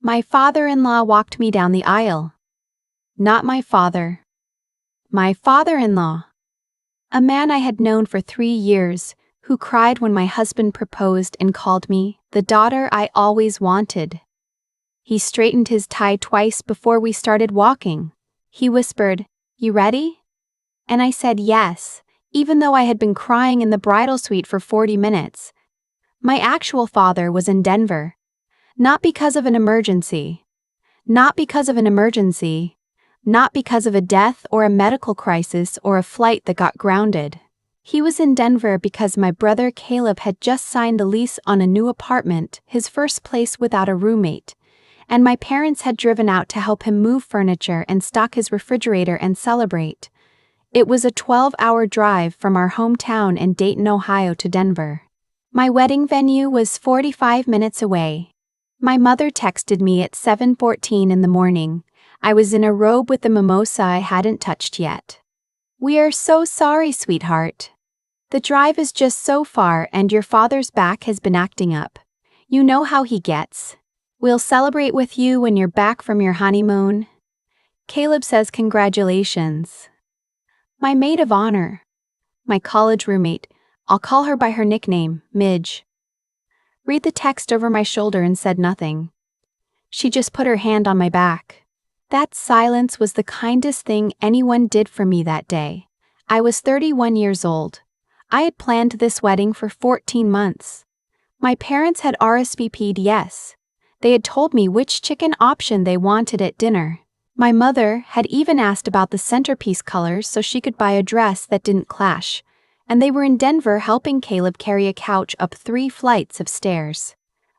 My father-in-law walked me down the aisle. Not my father. My father-in-law. A man I had known for 3 years, who cried when my husband proposed and called me the daughter I always wanted. He straightened his tie twice before we started walking. He whispered, "You ready?" And I said yes, even though I had been crying in the bridal suite for 40 minutes. My actual father was in Denver. Not because of an emergency. Not because of an emergency. Not because of a death or a medical crisis or a flight that got grounded. He was in Denver because my brother Caleb had just signed a lease on a new apartment, his first place without a roommate, and my parents had driven out to help him move furniture and stock his refrigerator and celebrate. It was a 12-hour drive from our hometown in Dayton, Ohio to Denver. My wedding venue was 45 minutes away. My mother texted me at 7:14 in the morning. I was in a robe with a mimosa I hadn't touched yet. "We are so sorry, sweetheart. The drive is just so far and your father's back has been acting up. You know how he gets. We'll celebrate with you when you're back from your honeymoon." Caleb says congratulations. My maid of honor. My college roommate, I'll call her by her nickname, Midge. Read the text over my shoulder and said nothing. She just put her hand on my back. That silence was the kindest thing anyone did for me that day. I was 31 years old. I had planned this wedding for 14 months. My parents had RSVP'd yes. They had told me which chicken option they wanted at dinner. My mother had even asked about the centerpiece colors so she could buy a dress that didn't clash, and they were in Denver helping Caleb carry a couch up 3 flights of stairs.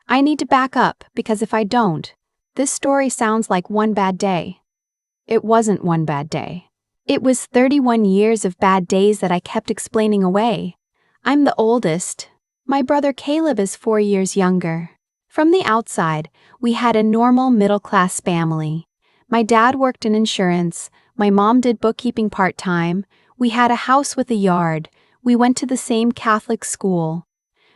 I need to back up because if I don't, this story sounds like one bad day. It wasn't one bad day. It was 31 years of bad days that I kept explaining away. I'm the oldest. My brother Caleb is 4 years younger. From the outside, we had a normal middle-class family. My dad worked in insurance, my mom did bookkeeping part-time, we had a house with a yard, we went to the same Catholic school.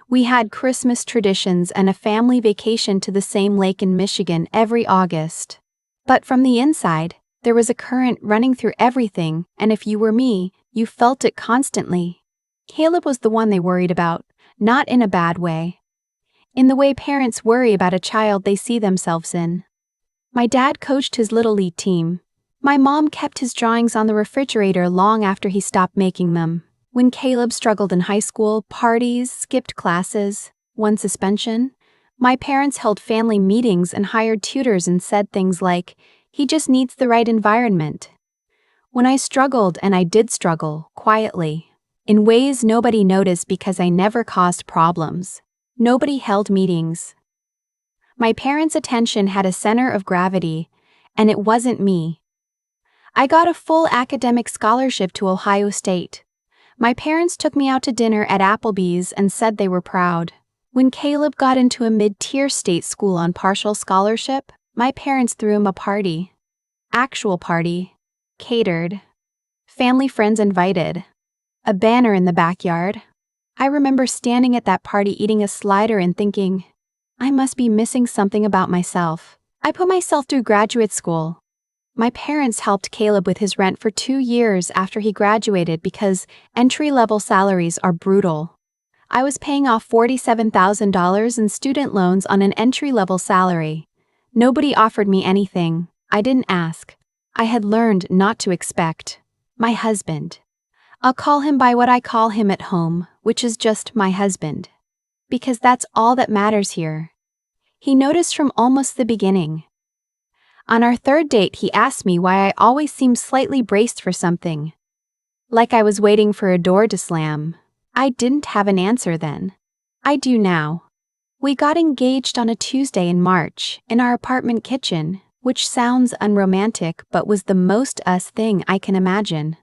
We had Christmas traditions and a family vacation to the same lake in Michigan every August. But from the inside, there was a current running through everything, and if you were me, you felt it constantly. Caleb was the one they worried about, not in a bad way. In the way parents worry about a child they see themselves in. My dad coached his Little League team. My mom kept his drawings on the refrigerator long after he stopped making them. When Caleb struggled in high school, parties, skipped classes, won suspension, my parents held family meetings and hired tutors and said things like, "He just needs the right environment." When I struggled, and I did struggle, quietly, in ways nobody noticed because I never caused problems, nobody held meetings. My parents' attention had a center of gravity, and it wasn't me. I got a full academic scholarship to Ohio State. My parents took me out to dinner at Applebee's and said they were proud. When Caleb got into a mid-tier state school on partial scholarship, my parents threw him a party. Actual party. Catered. Family friends invited. A banner in the backyard. I remember standing at that party eating a slider and thinking, I must be missing something about myself. I put myself through graduate school. My parents helped Caleb with his rent for 2 years after he graduated because entry-level salaries are brutal. I was paying off $47,000 in student loans on an entry-level salary. Nobody offered me anything. I didn't ask. I had learned not to expect. My husband. I'll call him by what I call him at home, which is just my husband. Because that's all that matters here. He noticed from almost the beginning. On our 3rd date, he asked me why I always seemed slightly braced for something. Like I was waiting for a door to slam. I didn't have an answer then. I do now. We got engaged on a Tuesday in March, in our apartment kitchen, which sounds unromantic but was the most us thing I can imagine.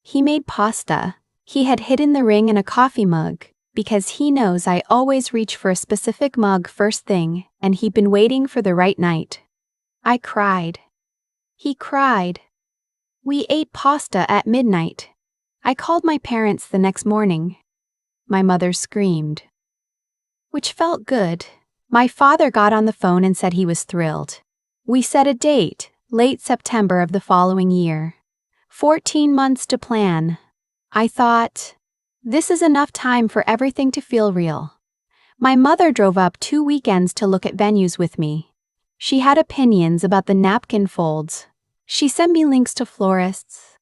He made pasta. He had hidden the ring in a coffee mug, because he knows I always reach for a specific mug first thing, and he'd been waiting for the right night. I cried. He cried. We ate pasta at midnight. I called my parents the next morning. My mother screamed. Which felt good, My father got on the phone and said he was thrilled. We set a date, late September of the following year. 14 months to plan. I thought, this is enough time for everything to feel real. My mother drove up 2 weekends to look at venues with me. She had opinions about the napkin folds. She sent me links to florists.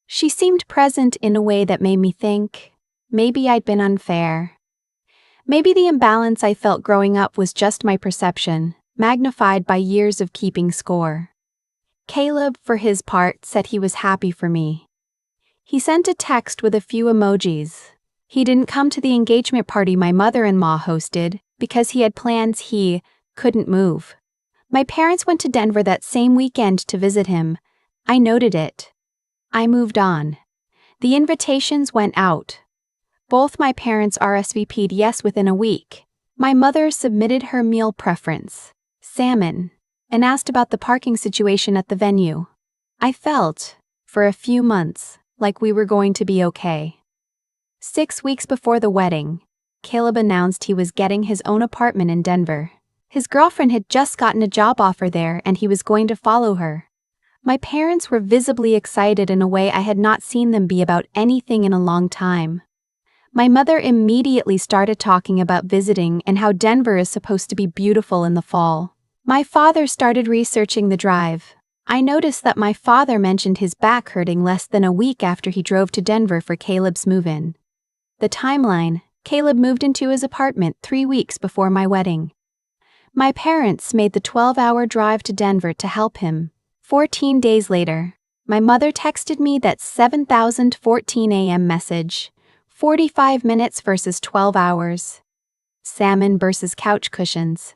She seemed present in a way that made me think, maybe I'd been unfair. Maybe the imbalance I felt growing up was just my perception, magnified by years of keeping score. Caleb, for his part, said he was happy for me. He sent a text with a few emojis. He didn't come to the engagement party my mother-in-law hosted because he had plans he couldn't move. My parents went to Denver that same weekend to visit him. I noted it. I moved on. The invitations went out. Both my parents RSVP'd yes within a week. My mother submitted her meal preference, salmon, and asked about the parking situation at the venue. I felt, for a few months, like we were going to be okay. 6 weeks before the wedding, Caleb announced he was getting his own apartment in Denver. His girlfriend had just gotten a job offer there and he was going to follow her. My parents were visibly excited in a way I had not seen them be about anything in a long time. My mother immediately started talking about visiting and how Denver is supposed to be beautiful in the fall. My father started researching the drive. I noticed that my father mentioned his back hurting less than a week after he drove to Denver for Caleb's move-in. The timeline: Caleb moved into his apartment 3 weeks before my wedding. My parents made the 12-hour drive to Denver to help him. 14 days later, my mother texted me that 7,014 a.m. message. 45 minutes versus 12 hours. Salmon versus couch cushions.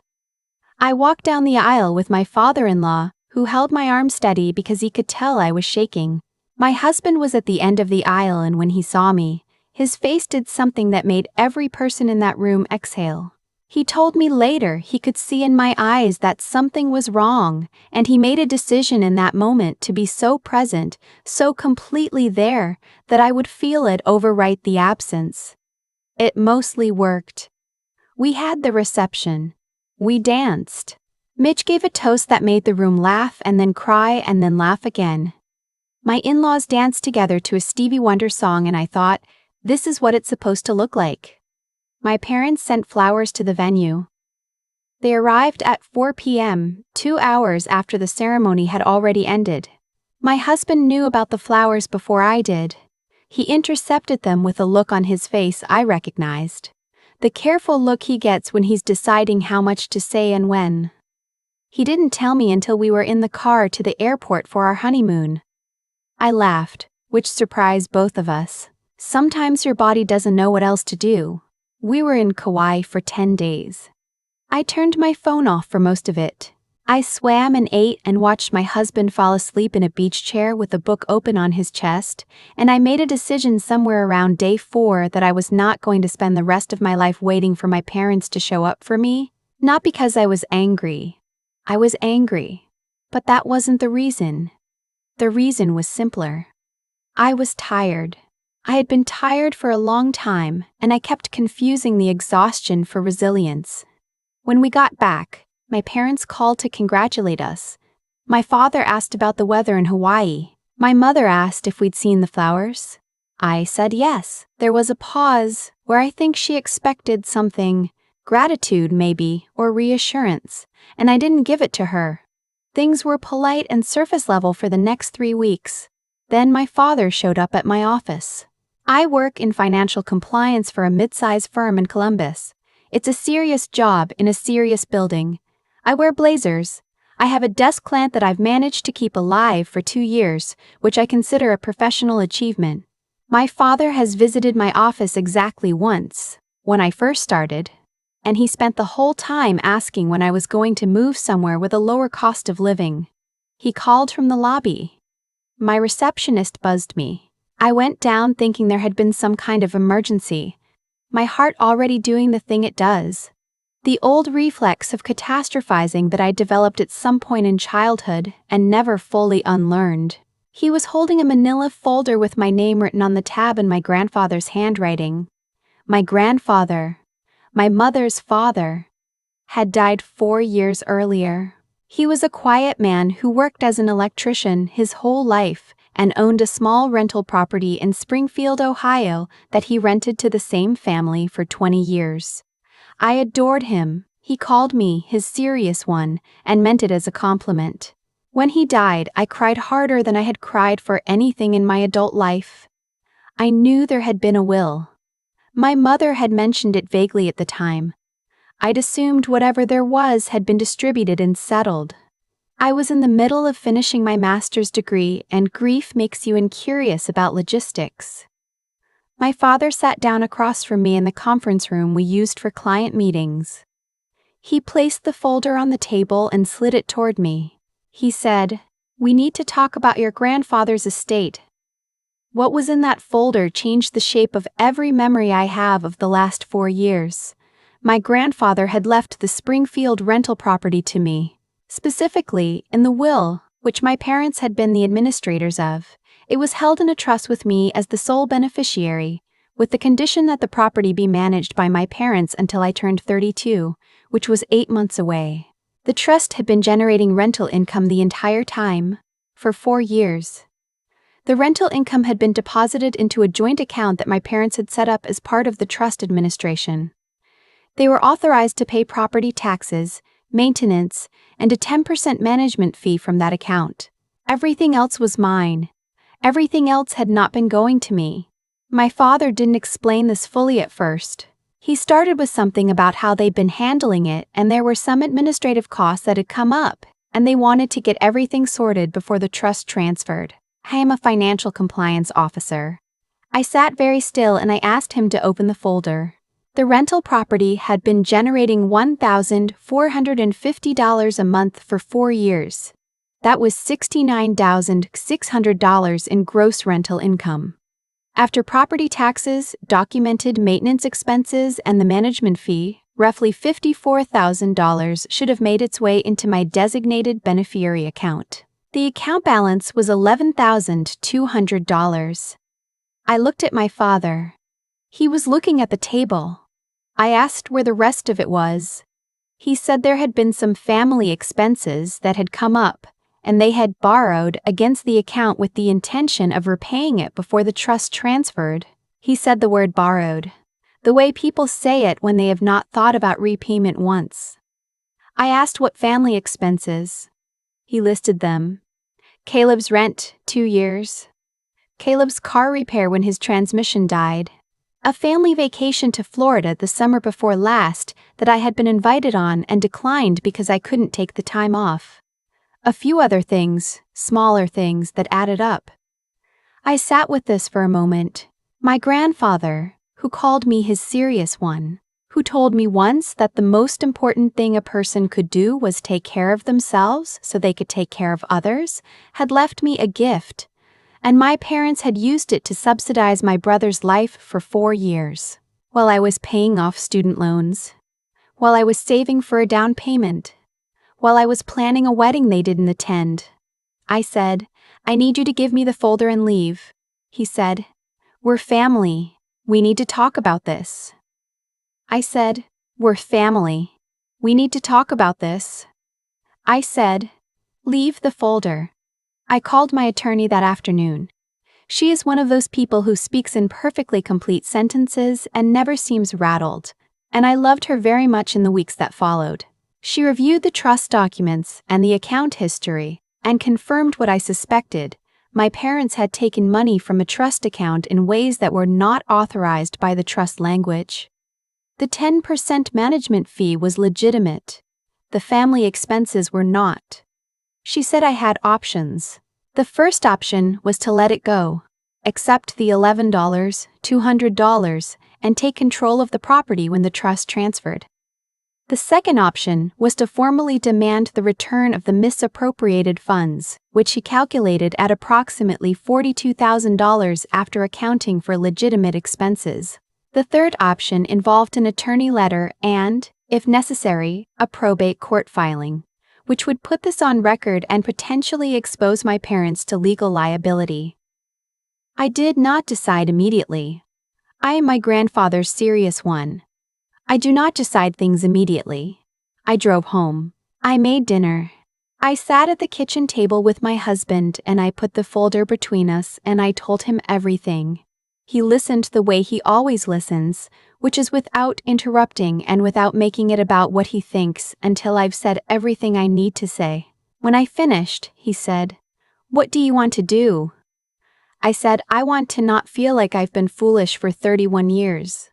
I walked down the aisle with my father-in-law, who held my arm steady because he could tell I was shaking. My husband was at the end of the aisle, and when he saw me, his face did something that made every person in that room exhale. He told me later he could see in my eyes that something was wrong, and he made a decision in that moment to be so present, so completely there, that I would feel it overwrite the absence. It mostly worked. We had the reception. We danced. Mitch gave a toast that made the room laugh and then cry and then laugh again. My in-laws danced together to a Stevie Wonder song, and I thought, this is what it's supposed to look like. My parents sent flowers to the venue. They arrived at 4 p.m., 2 hours after the ceremony had already ended. My husband knew about the flowers before I did. He intercepted them with a look on his face I recognized. The careful look he gets when he's deciding how much to say and when. He didn't tell me until we were in the car to the airport for our honeymoon. I laughed, which surprised both of us. Sometimes your body doesn't know what else to do. We were in Kauai for 10 days. I turned my phone off for most of it. I swam and ate and watched my husband fall asleep in a beach chair with a book open on his chest, and I made a decision somewhere around day 4 that I was not going to spend the rest of my life waiting for my parents to show up for me. Not because I was angry. I was angry. But that wasn't the reason. The reason was simpler. I was tired. I had been tired for a long time, and I kept confusing the exhaustion for resilience. When we got back, my parents called to congratulate us. My father asked about the weather in Hawaii. My mother asked if we'd seen the flowers. I said yes. There was a pause where I think she expected something, gratitude maybe, or reassurance, and I didn't give it to her. Things were polite and surface level for the next 3 weeks. Then my father showed up at my office. I work in financial compliance for a mid-size firm in Columbus. It's a serious job in a serious building. I wear blazers. I have a desk plant that I've managed to keep alive for 2 years, which I consider a professional achievement. My father has visited my office exactly once, when I first started, and he spent the whole time asking when I was going to move somewhere with a lower cost of living. He called from the lobby. My receptionist buzzed me. I went down thinking there had been some kind of emergency, my heart already doing the thing it does. The old reflex of catastrophizing that I developed at some point in childhood and never fully unlearned. He was holding a manila folder with my name written on the tab in my grandfather's handwriting. My grandfather. My mother's father. had died 4 years earlier. He was a quiet man who worked as an electrician his whole life and owned a small rental property in Springfield, Ohio that he rented to the same family for 20 years. I adored him. He called me his serious one and meant it as a compliment. When he died, I cried harder than I had cried for anything in my adult life. I knew there had been a will. My mother had mentioned it vaguely at the time. I'd assumed whatever there was had been distributed and settled. I was in the middle of finishing my master's degree, and grief makes you incurious about logistics. My father sat down across from me in the conference room we used for client meetings. He placed the folder on the table and slid it toward me. He said, "We need to talk about your grandfather's estate." What was in that folder changed the shape of every memory I have of the last 4 years. My grandfather had left the Springfield rental property to me. Specifically, in the will, which my parents had been the administrators of, it was held in a trust with me as the sole beneficiary, with the condition that the property be managed by my parents until I turned 32, which was 8 months away. The trust had been generating rental income the entire time, for 4 years. The rental income had been deposited into a joint account that my parents had set up as part of the trust administration. They were authorized to pay property taxes, maintenance, and a 10% management fee from that account. Everything else was mine. Everything else had not been going to me. My father didn't explain this fully at first. He started with something about how they'd been handling it, and there were some administrative costs that had come up, and they wanted to get everything sorted before the trust transferred. I am a financial compliance officer. I sat very still and I asked him to open the folder. The rental property had been generating $1,450 a month for 4 years. That was $69,600 in gross rental income. After property taxes, documented maintenance expenses, and the management fee, roughly $54,000 should have made its way into my designated beneficiary account. The account balance was $11,200. I looked at my father. He was looking at the table. I asked where the rest of it was. He said there had been some family expenses that had come up, and they had borrowed against the account with the intention of repaying it before the trust transferred. He said the word borrowed, the way people say it when they have not thought about repayment once. I asked what family expenses. He listed them. Caleb's rent, 2 years. Caleb's car repair when his transmission died. A family vacation to Florida the summer before last that I had been invited on and declined because I couldn't take the time off. A few other things, smaller things that added up. I sat with this for a moment. My grandfather, who called me his serious one, who told me once that the most important thing a person could do was take care of themselves so they could take care of others, had left me a gift, and my parents had used it to subsidize my brother's life for 4 years, while I was paying off student loans, while I was saving for a down payment, while I was planning a wedding they didn't attend. I said, "I need you to give me the folder and leave." He said, "We're family. We need to talk about this." I said, "We're family. We need to talk about this." I said, "Leave the folder." I called my attorney that afternoon. She is one of those people who speaks in perfectly complete sentences and never seems rattled, and I loved her very much in the weeks that followed. She reviewed the trust documents and the account history and confirmed what I suspected. My parents had taken money from a trust account in ways that were not authorized by the trust language. The 10% management fee was legitimate. The family expenses were not. She said I had options. The first option was to let it go, accept the $11,200, and take control of the property when the trust transferred. The second option was to formally demand the return of the misappropriated funds, which she calculated at approximately $42,000 after accounting for legitimate expenses. The third option involved an attorney letter and, if necessary, a probate court filing, which would put this on record and potentially expose my parents to legal liability. I did not decide immediately. I am my grandfather's serious one. I do not decide things immediately. I drove home. I made dinner. I sat at the kitchen table with my husband and I put the folder between us and I told him everything. He listened the way he always listens, which is without interrupting and without making it about what he thinks until I've said everything I need to say. When I finished, he said, "What do you want to do?" I said, "I want to not feel like I've been foolish for 31 years.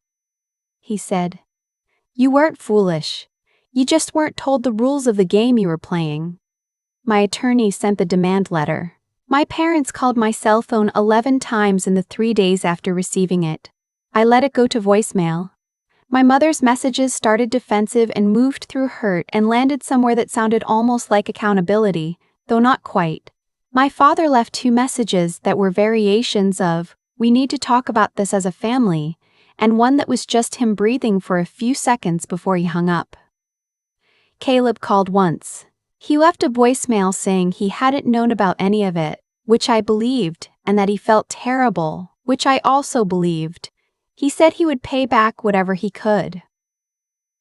He said, "You weren't foolish. You just weren't told the rules of the game you were playing." My attorney sent the demand letter. My parents called my cell phone 11 times in the 3 days after receiving it. I let it go to voicemail. My mother's messages started defensive and moved through hurt and landed somewhere that sounded almost like accountability, though not quite. My father left 2 messages that were variations of, "We need to talk about this as a family," and one that was just him breathing for a few seconds before he hung up. Caleb called once. He left a voicemail saying he hadn't known about any of it, which I believed, and that he felt terrible, which I also believed. He said he would pay back whatever he could.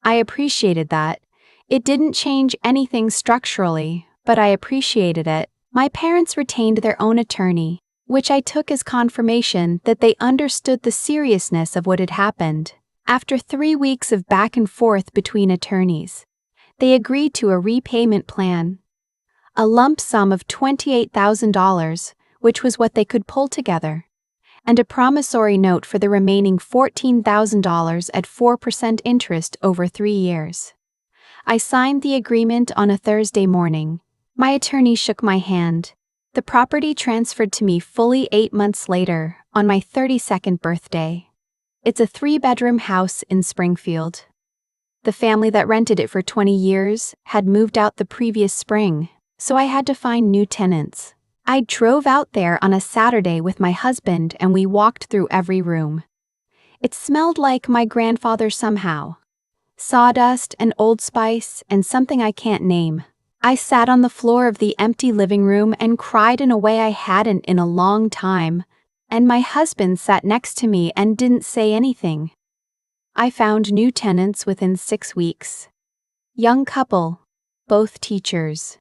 I appreciated that. It didn't change anything structurally, but I appreciated it. My parents retained their own attorney, which I took as confirmation that they understood the seriousness of what had happened. After 3 weeks of back and forth between attorneys, they agreed to a repayment plan. A lump sum of $28,000, which was what they could pull together, and a promissory note for the remaining $14,000 at 4% interest over 3 years. I signed the agreement on a Thursday morning. My attorney shook my hand. The property transferred to me fully 8 months later, on my 32nd birthday. It's a 3-bedroom house in Springfield. The family that rented it for 20 years had moved out the previous spring, so I had to find new tenants. I drove out there on a Saturday with my husband and we walked through every room. It smelled like my grandfather somehow. Sawdust and Old Spice and something I can't name. I sat on the floor of the empty living room and cried in a way I hadn't in a long time, and my husband sat next to me and didn't say anything. I found new tenants within 6 weeks. Young couple, both teachers.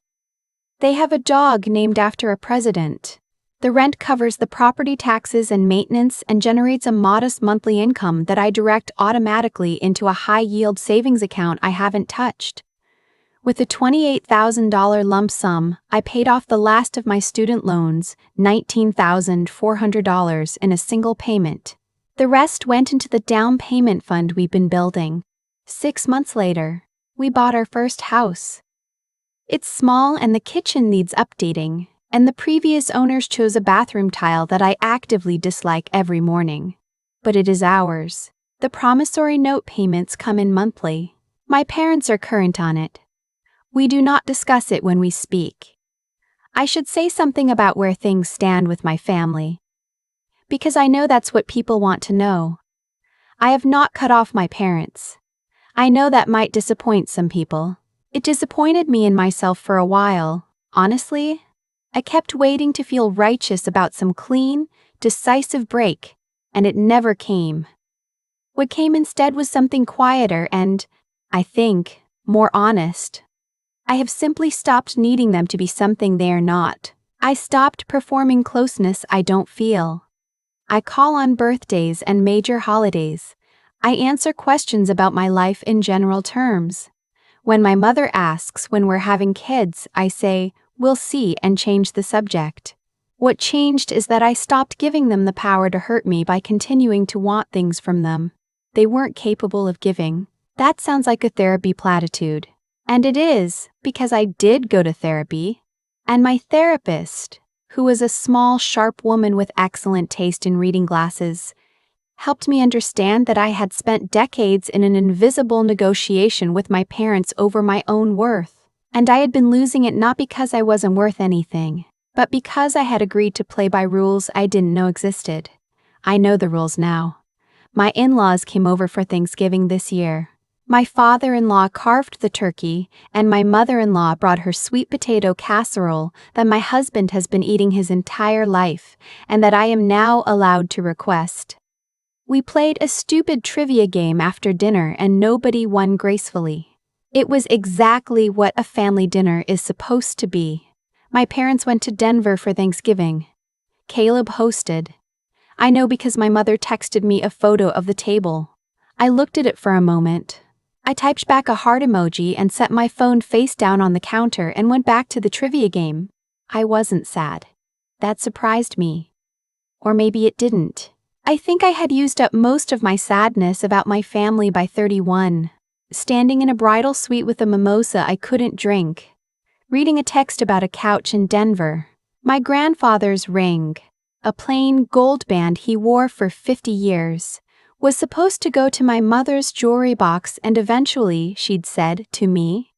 They have a dog named after a president. The rent covers the property taxes and maintenance and generates a modest monthly income that I direct automatically into a high-yield savings account I haven't touched. With a $28,000 lump sum, I paid off the last of my student loans, $19,400 in a single payment. The rest went into the down payment fund we've been building. 6 months later, we bought our first house. It's small and the kitchen needs updating, and the previous owners chose a bathroom tile that I actively dislike every morning. But it is ours. The promissory note payments come in monthly. My parents are current on it. We do not discuss it when we speak. I should say something about where things stand with my family, because I know that's what people want to know. I have not cut off my parents. I know that might disappoint some people. It disappointed me in myself for a while, honestly. I kept waiting to feel righteous about some clean, decisive break, and it never came. What came instead was something quieter and, I think, more honest. I have simply stopped needing them to be something they are not. I stopped performing closeness I don't feel. I call on birthdays and major holidays. I answer questions about my life in general terms. When my mother asks when we're having kids, I say, "We'll see," and change the subject. What changed is that I stopped giving them the power to hurt me by continuing to want things from them they weren't capable of giving. That sounds like a therapy platitude. And it is, because I did go to therapy. And my therapist, who was a small, sharp woman with excellent taste in reading glasses, helped me understand that I had spent decades in an invisible negotiation with my parents over my own worth. And I had been losing it not because I wasn't worth anything, but because I had agreed to play by rules I didn't know existed. I know the rules now. My in-laws came over for Thanksgiving this year. My father-in-law carved the turkey, and my mother-in-law brought her sweet potato casserole that my husband has been eating his entire life, and that I am now allowed to request. We played a stupid trivia game after dinner and nobody won gracefully. It was exactly what a family dinner is supposed to be. My parents went to Denver for Thanksgiving. Caleb hosted. I know because my mother texted me a photo of the table. I looked at it for a moment. I typed back a heart emoji and set my phone face down on the counter and went back to the trivia game. I wasn't sad. That surprised me. Or maybe it didn't. I think I had used up most of my sadness about my family by 31. Standing in a bridal suite with a mimosa I couldn't drink. Reading a text about a couch in Denver. My grandfather's ring, a plain gold band he wore for 50 years, was supposed to go to my mother's jewelry box and eventually, she'd said to me.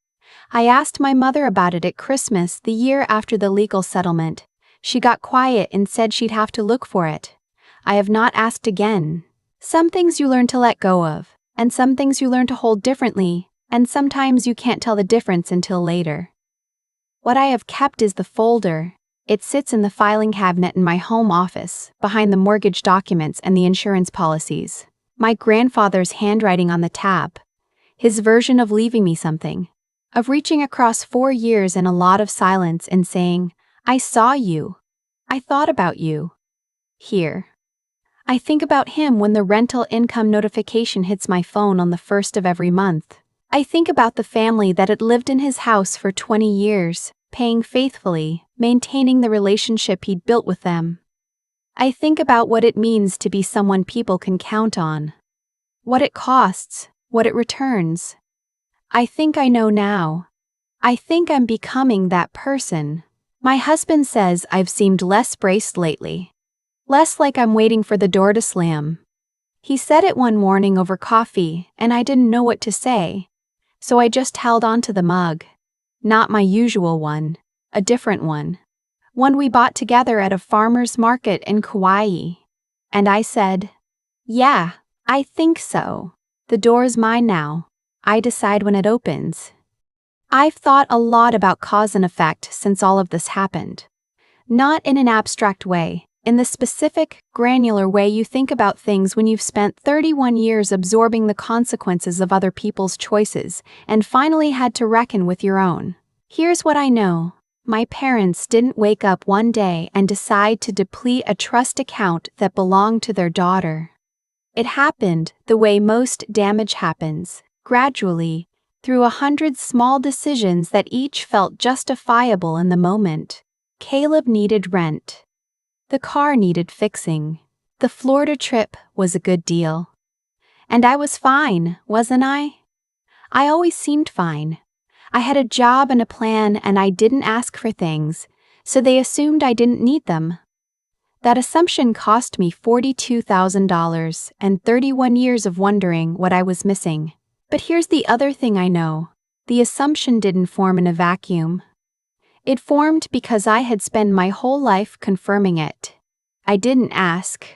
I asked my mother about it at Christmas the year after the legal settlement. She got quiet and said she'd have to look for it. I have not asked again. Some things you learn to let go of, and some things you learn to hold differently, and sometimes you can't tell the difference until later. What I have kept is the folder. It sits in the filing cabinet in my home office, behind the mortgage documents and the insurance policies. My grandfather's handwriting on the tab. His version of leaving me something. Of reaching across 4 years and a lot of silence and saying, I saw you. I thought about you. Here. I think about him when the rental income notification hits my phone on the 1st of every month. I think about the family that had lived in his house for 20 years, paying faithfully, maintaining the relationship he'd built with them. I think about what it means to be someone people can count on. What it costs, what it returns. I think I know now. I think I'm becoming that person. My husband says I've seemed less braced lately. Less like I'm waiting for the door to slam. He said it one morning over coffee, and I didn't know what to say. So I just held on to the mug. Not my usual one, a different one. One we bought together at a farmer's market in Kauai. And I said, yeah, I think so. The door's mine now. I decide when it opens. I've thought a lot about cause and effect since all of this happened. Not in an abstract way, in the specific, granular way you think about things when you've spent 31 years absorbing the consequences of other people's choices and finally had to reckon with your own. Here's what I know. My parents didn't wake up one day and decide to deplete a trust account that belonged to their daughter. It happened the way most damage happens, gradually, through 100 small decisions that each felt justifiable in the moment. Caleb needed rent. The car needed fixing. The Florida trip was a good deal. And I was fine, wasn't I? I always seemed fine. I had a job and a plan and I didn't ask for things, so they assumed I didn't need them. That assumption cost me $42,000 and 31 years of wondering what I was missing. But here's the other thing I know. The assumption didn't form in a vacuum. It formed because I had spent my whole life confirming it. I didn't ask.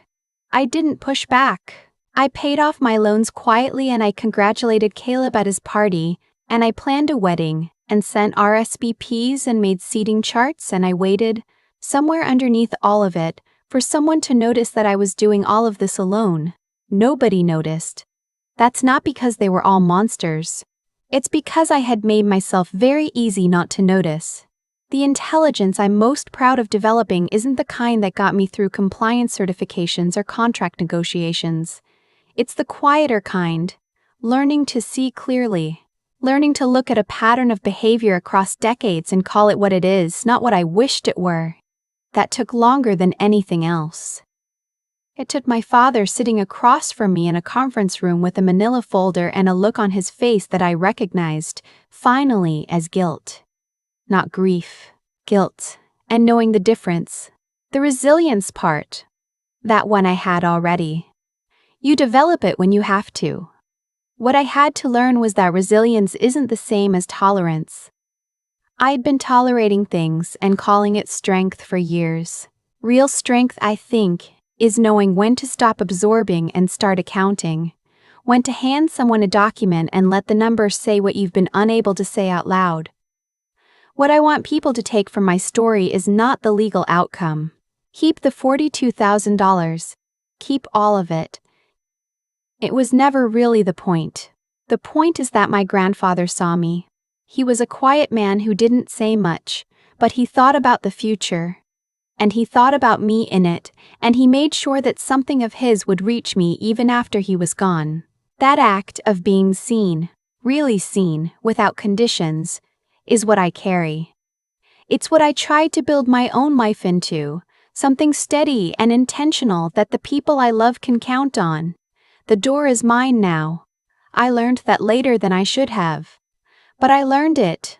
I didn't push back. I paid off my loans quietly and I congratulated Caleb at his party, and I planned a wedding, and sent RSVPs and made seating charts, and I waited, somewhere underneath all of it, for someone to notice that I was doing all of this alone. Nobody noticed. That's not because they were all monsters. It's because I had made myself very easy not to notice. The intelligence I'm most proud of developing isn't the kind that got me through compliance certifications or contract negotiations. It's the quieter kind, learning to see clearly. Learning to look at a pattern of behavior across decades and call it what it is, not what I wished it were. That took longer than anything else. It took my father sitting across from me in a conference room with a manila folder and a look on his face that I recognized, finally, as guilt. Not grief, guilt, and knowing the difference. The resilience part. That one I had already. You develop it when you have to. What I had to learn was that resilience isn't the same as tolerance. I'd been tolerating things and calling it strength for years. Real strength, I think, is knowing when to stop absorbing and start accounting. When to hand someone a document and let the numbers say what you've been unable to say out loud. What I want people to take from my story is not the legal outcome. Keep the $42,000. Keep all of it. It was never really the point. The point is that my grandfather saw me. He was a quiet man who didn't say much, but he thought about the future. And he thought about me in it, and he made sure that something of his would reach me even after he was gone. That act of being seen, really seen, without conditions, is what I carry. It's what I tried to build my own life into, something steady and intentional that the people I love can count on. The door is mine now. I learned that later than I should have. But I learned it,